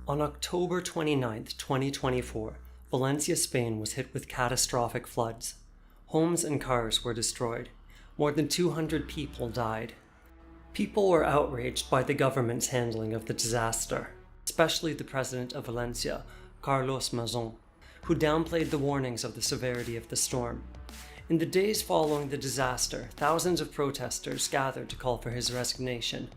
On October 29, 2024, Valencia, Spain was hit with catastrophic floods. Homes and cars were destroyed. More than 200 people died. People were outraged by the government's handling of the disaster, especially the president of Valencia, Carlos Mazón, who downplayed the warnings of the severity of the storm. In the days following the disaster, thousands of protesters gathered to call for his resignation.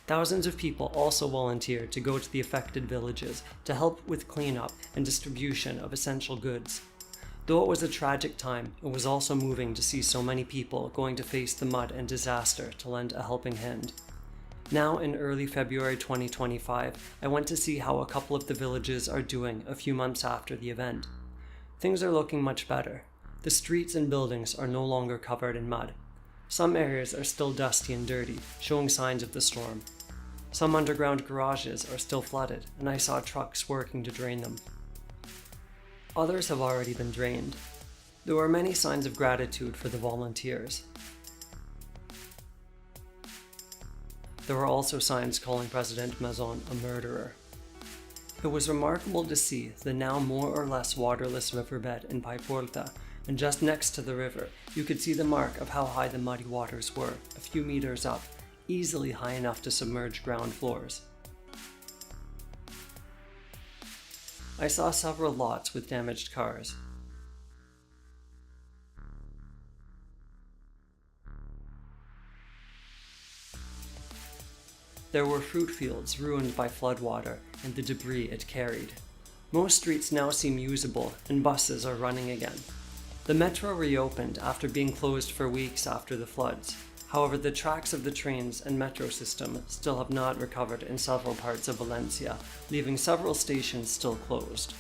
Thousands of people also volunteered to go to the affected villages to help with cleanup and distribution of essential goods. Though it was a tragic time, it was also moving to see so many people going to face the mud and disaster to lend a helping hand. Now in early February 2025, I went to see how a couple of the villages are doing a few months after the event. Things are looking much better. The streets and buildings are no longer covered in mud. Some areas are still dusty and dirty, showing signs of the storm. Some underground garages are still flooded, and I saw trucks working to drain them. Others have already been drained. There were many signs of gratitude for the volunteers. There were also signs calling President Mazón a murderer. It was remarkable to see the now more or less waterless riverbed in Paiporta, and just next to the river, you could see the mark of how high the muddy waters were, a few meters up, easily high enough to submerge ground floors. I saw several lots with damaged cars. There were fruit fields ruined by floodwater and the debris it carried. Most streets now seem usable and buses are running again. The metro reopened after being closed for weeks after the floods. However, the tracks of the trains and metro system still have not recovered in several parts of Valencia, leaving several stations still closed.